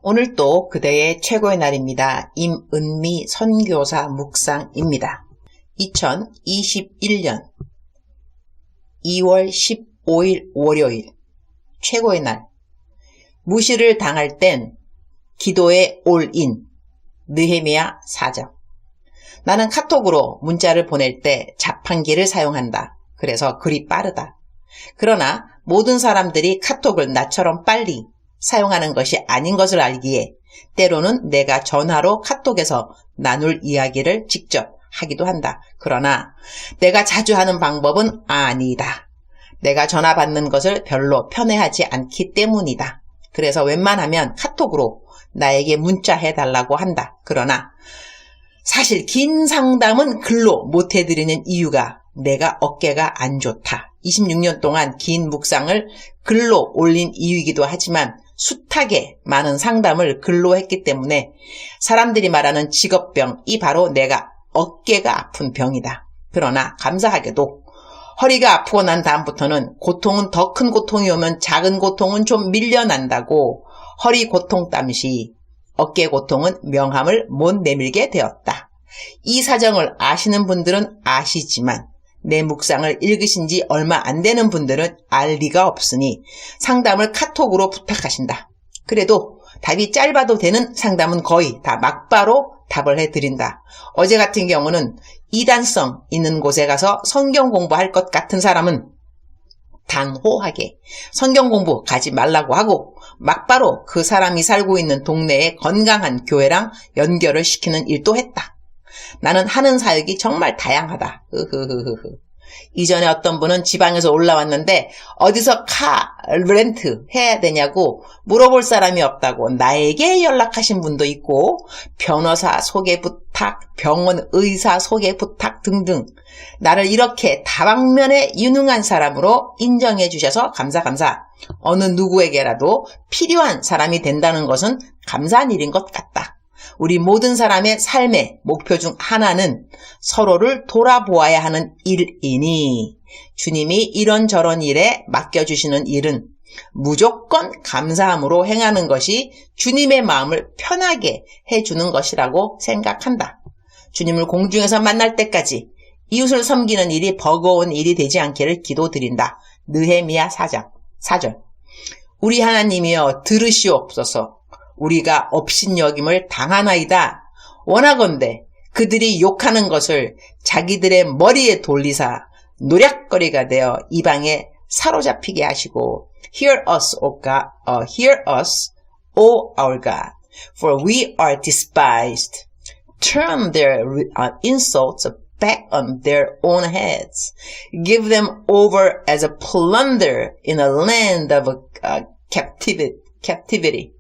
오늘 또 그대의 최고의 날입니다. 임은미 선교사 묵상입니다. 2021년 2월 15일 월요일 최고의 날. 무시를 당할 땐 기도에 올인. 느헤미야 4장. 나는 카톡으로 문자를 보낼 때 자판기를 사용한다. 그래서 글이 빠르다. 그러나 모든 사람들이 카톡을 나처럼 빨리 사용하는 것이 아닌 것을 알기에 때로는 내가 전화로 카톡에서 나눌 이야기를 직접 하기도 한다. 그러나 내가 자주 하는 방법은 아니다. 내가 전화 받는 것을 별로 편해하지 않기 때문이다. 그래서 웬만하면 카톡으로 나에게 문자해달라고 한다. 그러나 사실 긴 상담은 글로 못해드리는 이유가 내가 어깨가 안 좋다. 26년 동안 긴 묵상을 글로 올린 이유이기도 하지만 숱하게 많은 상담을 글로 했기 때문에 사람들이 말하는 직업병이 바로 내가 어깨가 아픈 병이다. 그러나 감사하게도 허리가 아프고 난 다음부터는 고통은 더 큰 고통이 오면 작은 고통은 좀 밀려난다고 허리 고통 땀시 어깨 고통은 명함을 못 내밀게 되었다. 이 사정을 아시는 분들은 아시지만 내 묵상을 읽으신 지 얼마 안 되는 분들은 알 리가 없으니 상담을 카톡으로 부탁하신다. 그래도 답이 짧아도 되는 상담은 거의 다 막바로 답을 해드린다. 어제 같은 경우는 이단성 있는 곳에 가서 성경 공부할 것 같은 사람은 단호하게 성경 공부 가지 말라고 하고 막바로 그 사람이 살고 있는 동네의 건강한 교회랑 연결을 시키는 일도 했다. 나는 하는 사역이 정말 다양하다. 이전에 어떤 분은 지방에서 올라왔는데 어디서 카 렌트 해야 되냐고 물어볼 사람이 없다고 나에게 연락하신 분도 있고 변호사 소개 부탁, 병원 의사 소개 부탁 등등 나를 이렇게 다방면에 유능한 사람으로 인정해 주셔서 감사. 어느 누구에게라도 필요한 사람이 된다는 것은 감사한 일인 것 같다. 우리 모든 사람의 삶의 목표 중 하나는 서로를 돌아보아야 하는 일이니 주님이 이런저런 일에 맡겨주시는 일은 무조건 감사함으로 행하는 것이 주님의 마음을 편하게 해주는 것이라고 생각한다. 주님을 공중에서 만날 때까지 이웃을 섬기는 일이 버거운 일이 되지 않기를 기도드린다. 느헤미야 4절. 우리 하나님이여 들으시옵소서. 우리가 업신여김을 당하나이다. 원하건대 그들이 욕하는 것을 자기들의 머리에 돌리사 노략거리가 되어 이방에 사로잡히게 하시고 Hear us, O God, hear us, O our God, for we are despised. Turn their insults back on their own heads. Give them over as a plunder in a land of captivity.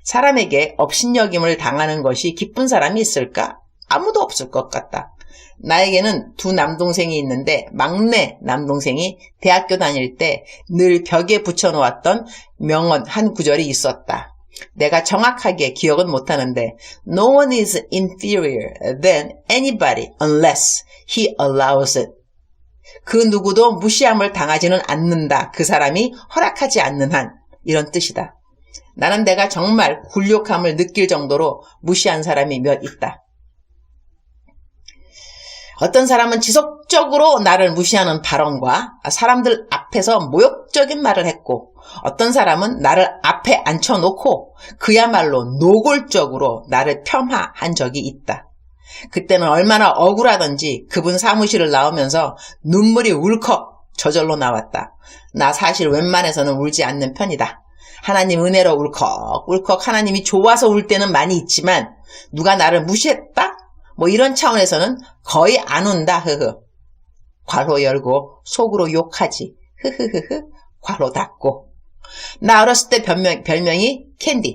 사람에게 업신여김을 당하는 것이 기쁜 사람이 있을까? 아무도 없을 것 같다. 나에게는 두 남동생이 있는데 막내 남동생이 대학교 다닐 때 늘 벽에 붙여놓았던 명언 한 구절이 있었다. 내가 정확하게 기억은 못하는데 No one is inferior than anybody unless he allows it. 그 누구도 무시함을 당하지는 않는다. 그 사람이 허락하지 않는 한. 이런 뜻이다. 나는 내가 정말 굴욕함을 느낄 정도로 무시한 사람이 몇 있다. 어떤 사람은 지속적으로 나를 무시하는 발언과 사람들 앞에서 모욕적인 말을 했고 어떤 사람은 나를 앞에 앉혀놓고 그야말로 노골적으로 나를 폄하한 적이 있다. 그때는 얼마나 억울하던지 그분 사무실을 나오면서 눈물이 울컥 저절로 나왔다. 나 사실 웬만해서는 울지 않는 편이다. 하나님 은혜로 울컥 하나님이 좋아서 울 때는 많이 있지만 누가 나를 무시했다? 뭐 이런 차원에서는 거의 안 운다. 괄호 열고 속으로 욕하지. 괄호 닫고. 나 어렸을 때 별명이 캔디.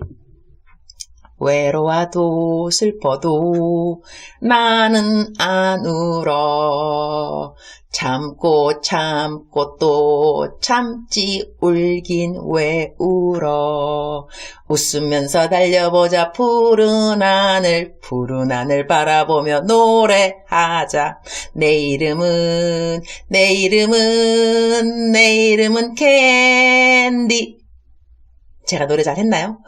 외로워도 슬퍼도 나는 안 울어. 참고 또 참지 울긴 왜 울어. 웃으면서 달려보자 푸른 하늘 바라보며 노래하자. 내 이름은 캔디. 제가 노래 잘했나요?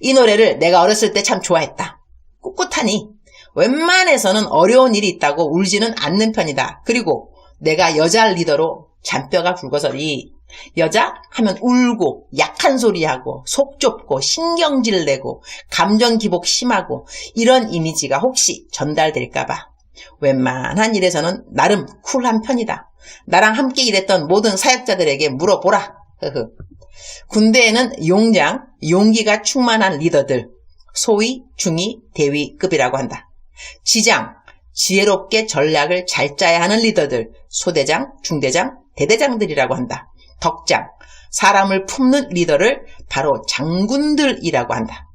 이 노래를 내가 어렸을 때 참 좋아했다. 꿋꿋하니 웬만해서는 어려운 일이 있다고 울지는 않는 편이다. 그리고 내가 여자 리더로 잔뼈가 굵어서리 여자 하면 울고 약한 소리하고 속 좁고 신경질 내고 감정 기복 심하고 이런 이미지가 혹시 전달될까봐 웬만한 일에서는 나름 쿨한 편이다. 나랑 함께 일했던 모든 사역자들에게 물어보라. 군대에는 용장, 용기가 충만한 리더들, 소위, 중위, 대위급이라고 한다. 지장, 지혜롭게 전략을 잘 짜야 하는 리더들, 소대장, 중대장, 대대장들이라고 한다. 덕장, 사람을 품는 리더를 바로 장군들이라고 한다.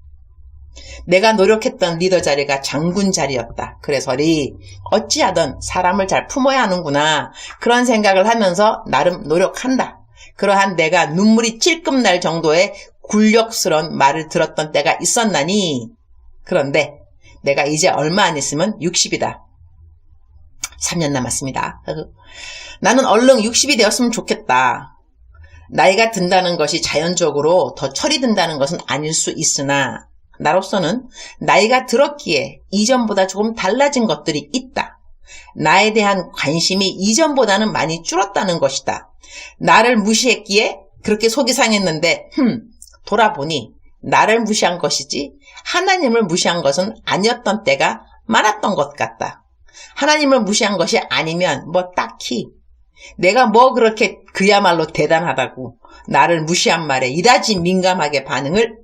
내가 노력했던 리더 자리가 장군 자리였다. 그래서리 어찌하든 사람을 잘 품어야 하는구나. 그런 생각을 하면서 나름 노력한다. 그러한 내가 눈물이 찔끔 날 정도의 굴욕스러운 말을 들었던 때가 있었나니. 그런데 내가 이제 얼마 안 있으면 60이다. 3년 남았습니다. 나는 얼른 60이 되었으면 좋겠다. 나이가 든다는 것이 자연적으로 더 철이 든다는 것은 아닐 수 있으나 나로서는 나이가 들었기에 이전보다 조금 달라진 것들이 있다. 나에 대한 관심이 이전보다는 많이 줄었다는 것이다. 나를 무시했기에 그렇게 속이 상했는데 돌아보니 나를 무시한 것이지 하나님을 무시한 것은 아니었던 때가 많았던 것 같다. 하나님을 무시한 것이 아니면 뭐 딱히 내가 뭐 그렇게 그야말로 대단하다고 나를 무시한 말에 이다지 민감하게 반응을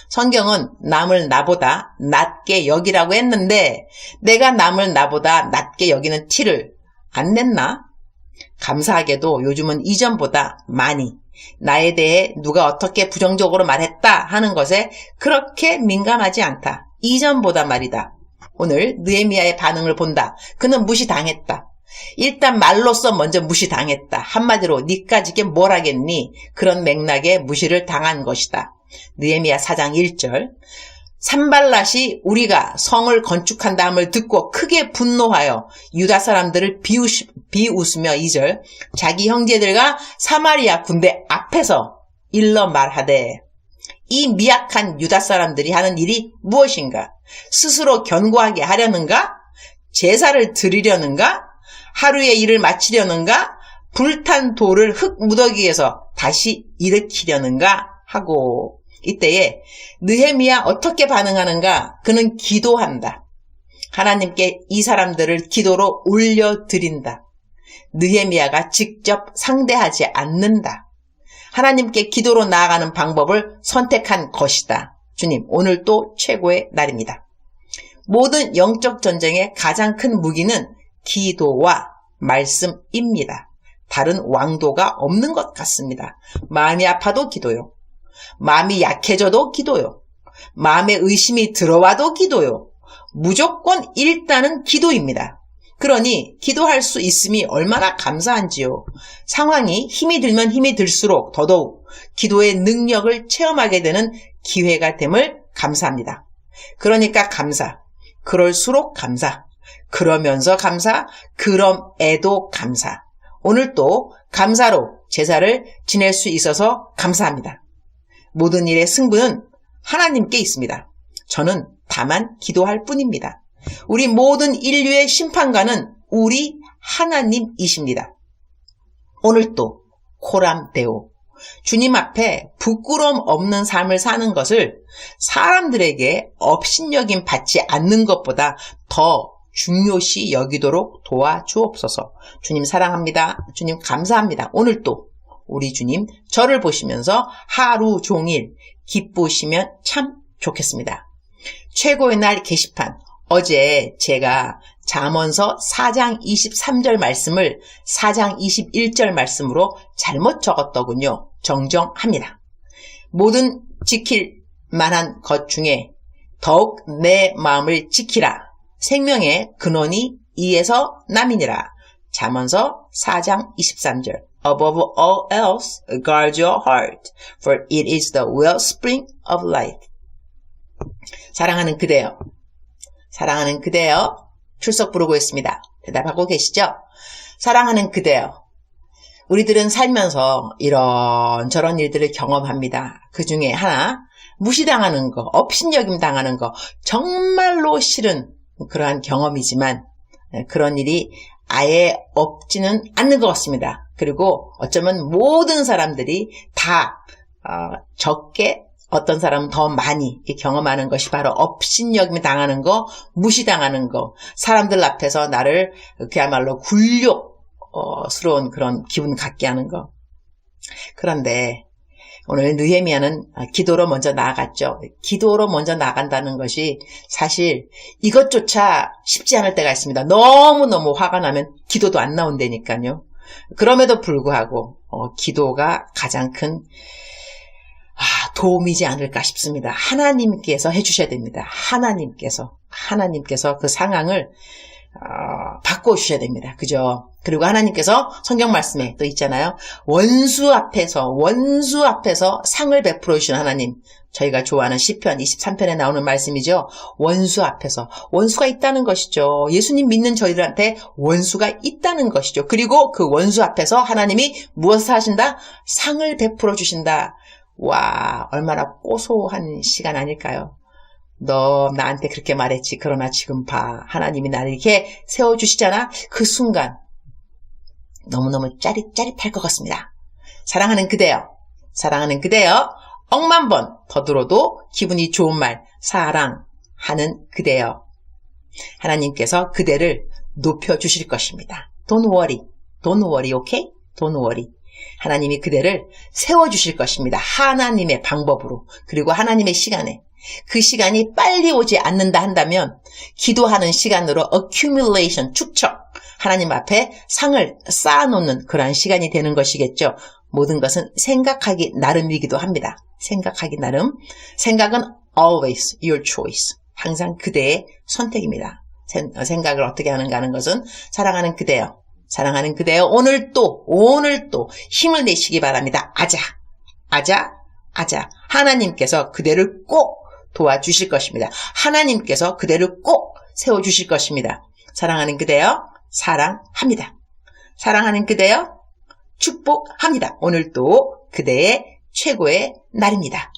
성경은 남을 나보다 낮게 여기라고 했는데 내가 남을 나보다 낮게 여기는 티를 안 냈나? 감사하게도 요즘은 이전보다 많이 나에 대해 누가 어떻게 부정적으로 말했다 하는 것에 그렇게 민감하지 않다. 이전보다 말이다. 오늘 느헤미야의 반응을 본다. 그는 무시당했다. 일단 말로써 먼저 무시당했다. 한마디로 니까지게 뭘 하겠니? 그런 맥락에 무시를 당한 것이다. 느헤미야 4장 1절 산발랏이 우리가 성을 건축한다 함을 듣고 크게 분노하여 유다 사람들을 비웃으며 2절 자기 형제들과 사마리아 군대 앞에서 일러 말하되 이 미약한 유다 사람들이 하는 일이 무엇인가? 스스로 견고하게 하려는가? 제사를 드리려는가? 하루의 일을 마치려는가? 불탄 돌을 흙 무더기에서 다시 일으키려는가? 하고 이때에 느헤미야 어떻게 반응하는가? 그는 기도한다. 하나님께 이 사람들을 기도로 올려드린다. 느헤미야가 직접 상대하지 않는다. 하나님께 기도로 나아가는 방법을 선택한 것이다. 주님, 오늘 또 최고의 날입니다. 모든 영적 전쟁의 가장 큰 무기는 기도와 말씀입니다. 다른 왕도가 없는 것 같습니다. 마음이 아파도 기도요. 마음이 약해져도 기도요. 마음에 의심이 들어와도 기도요. 무조건 일단은 기도입니다. 그러니 기도할 수 있음이 얼마나 감사한지요. 상황이 힘이 들면 힘이 들수록 더더욱 기도의 능력을 체험하게 되는 기회가 됨을 감사합니다. 그러니까 감사, 그럴수록 감사, 그러면서 감사, 그럼에도 감사. 오늘 또 감사로 제사를 지낼 수 있어서 감사합니다. 모든 일의 승부는 하나님께 있습니다. 저는 다만 기도할 뿐입니다. 우리 모든 인류의 심판관은 우리 하나님이십니다. 오늘 또 코람데오, 주님 앞에 부끄러움 없는 삶을 사는 것을 사람들에게 업신여김 받지 않는 것보다 더 중요시 여기도록 도와주옵소서. 주님 사랑합니다. 주님 감사합니다. 오늘 또 우리 주님 저를 보시면서 하루 종일 기쁘시면 참 좋겠습니다. 최고의 날 게시판, 어제 제가 잠언서 4장 23절 말씀을 4장 21절 말씀으로 잘못 적었더군요. 정정합니다. 모든 지킬 만한 것 중에 더욱 내 마음을 지키라. 생명의 근원이 이에서 남이니라. 잠언서 4장 23절. Above all else, guard your heart, for it is the wellspring of life. 사랑하는 그대여, 사랑하는 그대여, 출석 부르고 있습니다. 대답하고 계시죠? 사랑하는 그대여, 우리들은 살면서 이런저런 일들을 경험합니다. 그 중에 하나, 무시당하는 거, 업신여김 당하는 거, 정말로 싫은 그러한 경험이지만 그런 일이 아예 없지는 않는 것 같습니다. 그리고 어쩌면 모든 사람들이 다 적게, 어떤 사람은 더 많이 경험하는 것이 바로 업신여김 당하는 거, 무시당하는 거, 사람들 앞에서 나를 그야말로 굴욕스러운 그런 기분 갖게 하는 거. 그런데 오늘 느헤미야는 기도로 먼저 나아갔죠. 기도로 먼저 나간다는 것이 사실 이것조차 쉽지 않을 때가 있습니다. 너무너무 화가 나면 기도도 안 나온다니까요. 그럼에도 불구하고 기도가 가장 큰 도움이지 않을까 싶습니다. 하나님께서 해주셔야 됩니다. 하나님께서 그 상황을 바꿔주셔야 됩니다. 그죠? 그리고 하나님께서 성경 말씀에 또 있잖아요. 원수 앞에서 상을 베풀어 주신 하나님. 저희가 좋아하는 시편 23편에 나오는 말씀이죠. 원수 앞에서. 원수가 있다는 것이죠. 예수님 믿는 저희들한테 원수가 있다는 것이죠. 그리고 그 원수 앞에서 하나님이 무엇을 하신다? 상을 베풀어 주신다. 와, 얼마나 고소한 시간 아닐까요? 너 나한테 그렇게 말했지. 그러나 지금 봐. 하나님이 나를 이렇게 세워주시잖아. 그 순간 너무너무 짜릿짜릿할 것 같습니다. 사랑하는 그대여. 억만 번 더 들어도 기분이 좋은 말. 사랑하는 그대여. 하나님께서 그대를 높여주실 것입니다. Don't worry, okay? Don't worry. 하나님이 그대를 세워주실 것입니다. 하나님의 방법으로, 그리고 하나님의 시간에. 그 시간이 빨리 오지 않는다 한다면 기도하는 시간으로 accumulation, 축적, 하나님 앞에 상을 쌓아놓는 그러한 시간이 되는 것이겠죠. 모든 것은 생각하기 나름이기도 합니다. 생각하기 나름. 생각은 always your choice. 항상 그대의 선택입니다. 생각을 어떻게 하는가 하는 것은 사랑하는 그대여. 오늘 또 힘을 내시기 바랍니다. 아자. 하나님께서 그대를 꼭 도와주실 것입니다. 하나님께서 그대를 꼭 세워주실 것입니다. 사랑하는 그대여, 사랑합니다. 사랑하는 그대여, 축복합니다. 오늘도 그대의 최고의 날입니다.